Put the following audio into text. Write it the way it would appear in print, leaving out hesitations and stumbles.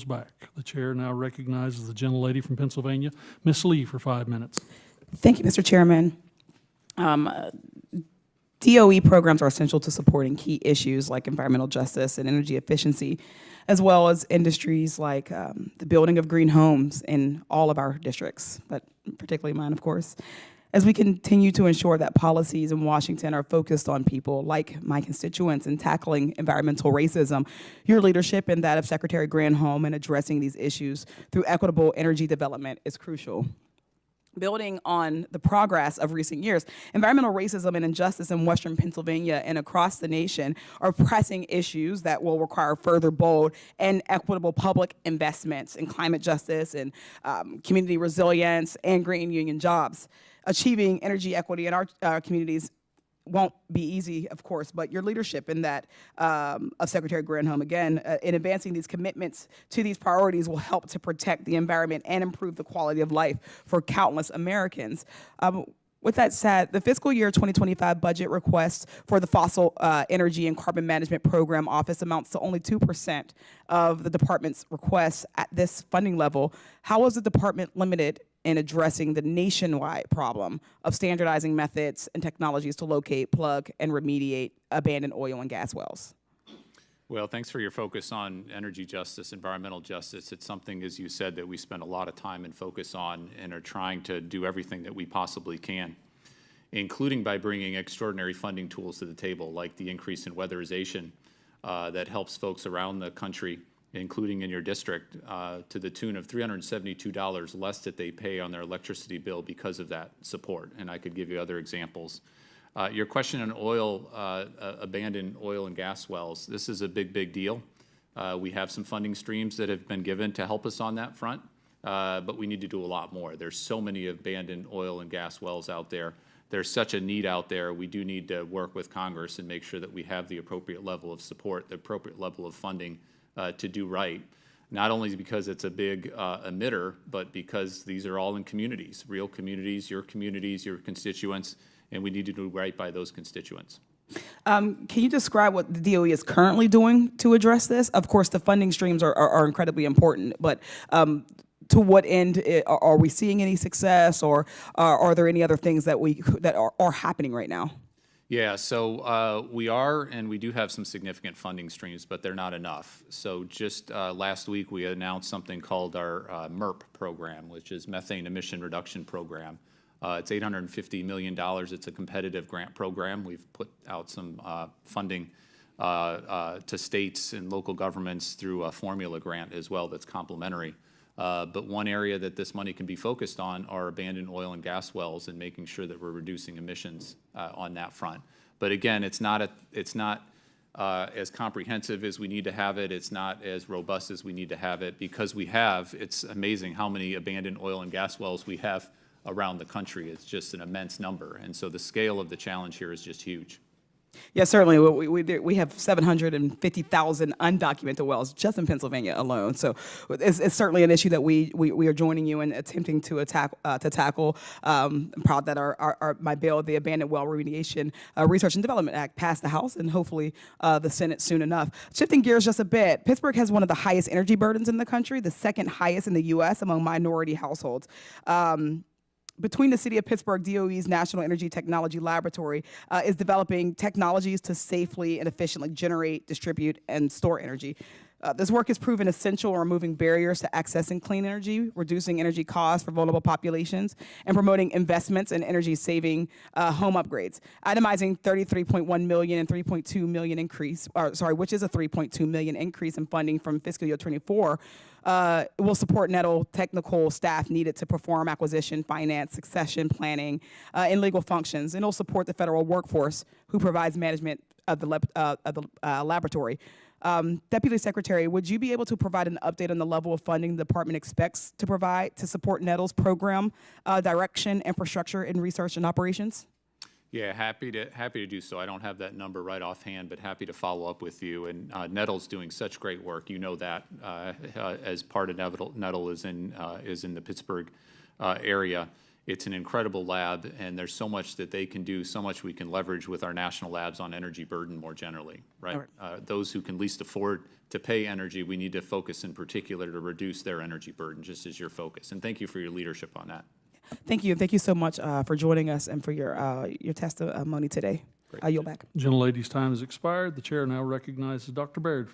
back. The chair now recognizes the gentlelady from Pennsylvania, Ms. Lee, for 5 minutes. Thank you, Mr. Chairman. DOE programs are essential to supporting key issues like environmental justice and energy efficiency, as well as industries like the building of green homes in all of our districts, but particularly mine, of course. As we continue to ensure that policies in Washington are focused on people like my constituents and tackling environmental racism, your leadership and that of Secretary Granholm in addressing these issues through equitable energy development is crucial. Building on the progress of recent years, environmental racism and injustice in Western Pennsylvania and across the nation are pressing issues that will require further bold and equitable public investments in climate justice and community resilience and green union jobs. Achieving energy equity in our communities won't be easy, of course, but your leadership in that of Secretary Granholm, again, in advancing these commitments to these priorities will help to protect the environment and improve the quality of life for countless Americans. With that said, the fiscal year 2025 budget request for the Fossil Energy and Carbon Management Program Office amounts to only 2% of the department's requests at this funding level. How is the department limited in addressing the nationwide problem of standardizing methods and technologies to locate, plug, and remediate abandoned oil and gas wells? Well, thanks for your focus on energy justice, environmental justice. It's something, as you said, that we spend a lot of time and focus on and are trying to do everything that we possibly can, including by bringing extraordinary funding tools to the table, like the increase in weatherization that helps folks around the country, including in your district, to the tune of $372 less that they pay on their electricity bill because of that support. And I could give you other examples. Your question on oil, abandoned oil and gas wells, this is a big, big deal. We have some funding streams that have been given to help us on that front, but we need to do a lot more. There's so many abandoned oil and gas wells out there. There's such a need out there. We do need to work with Congress and make sure that we have the appropriate level of support, the appropriate level of funding to do right, not only because it's a big emitter, but because these are all in communities, real communities, your constituents, and we need to do right by those constituents. Can you describe what the DOE is currently doing to address this? Of course, the funding streams are incredibly important, but to what end are we seeing any success, or are there any other things that are happening right now? Yeah, so we are, and we do have some significant funding streams, but they're not enough. So just last week, we announced something called our MERP program, which is Methane Emission Reduction Program. It's $850 million. It's a competitive grant program. We've put out some funding to states and local governments through a formula grant as well that's complementary. But one area that this money can be focused on are abandoned oil and gas wells and making sure that we're reducing emissions on that front. But again, it's not as comprehensive as we need to have it. It's not as robust as we need to have it because it's amazing how many abandoned oil and gas wells we have around the country. It's just an immense number. And so the scale of the challenge here is just huge. Yeah, certainly. We have 750,000 undocumented wells just in Pennsylvania alone. So it's certainly an issue that we are joining you in attempting to tackle. I'm proud that my bill, the Abandoned Well Remediation Research and Development Act, passed the House and hopefully the Senate soon enough. Shifting gears just a bit, Pittsburgh has one of the highest energy burdens in the country, the second highest in the U.S. among minority households. Between the City of Pittsburgh, DOE's National Energy Technology Laboratory is developing technologies to safely and efficiently generate, distribute, and store energy. This work has proven essential in removing barriers to accessing clean energy, reducing energy costs for vulnerable populations, and promoting investments in energy-saving home upgrades. Itemizing $33.1 million and $3.2 million increase, which is a $3.2 million increase in funding from fiscal year 24. Will support NETL technical staff needed to perform acquisition, finance, succession planning, and legal functions, and it'll support the federal workforce who provides management of the laboratory. Deputy Secretary, would you be able to provide an update on the level of funding the department expects to provide to support NETL's program, direction, infrastructure, and research and operations? Yeah, happy to do so. I don't have that number right offhand, but happy to follow up with you. And NETL's doing such great work. You know that as part of NETL is in the Pittsburgh area. It's an incredible lab, and there's so much that they can do, so much we can leverage with our national labs on energy burden more generally, right? Those who can least afford to pay energy, we need to focus in particular to reduce their energy burden, just as your focus. And thank you for your leadership on that. Thank you. Thank you so much for joining us and for your testimony today. I yield back. Gentlelady's time has expired. The chair now recognizes Dr. Baird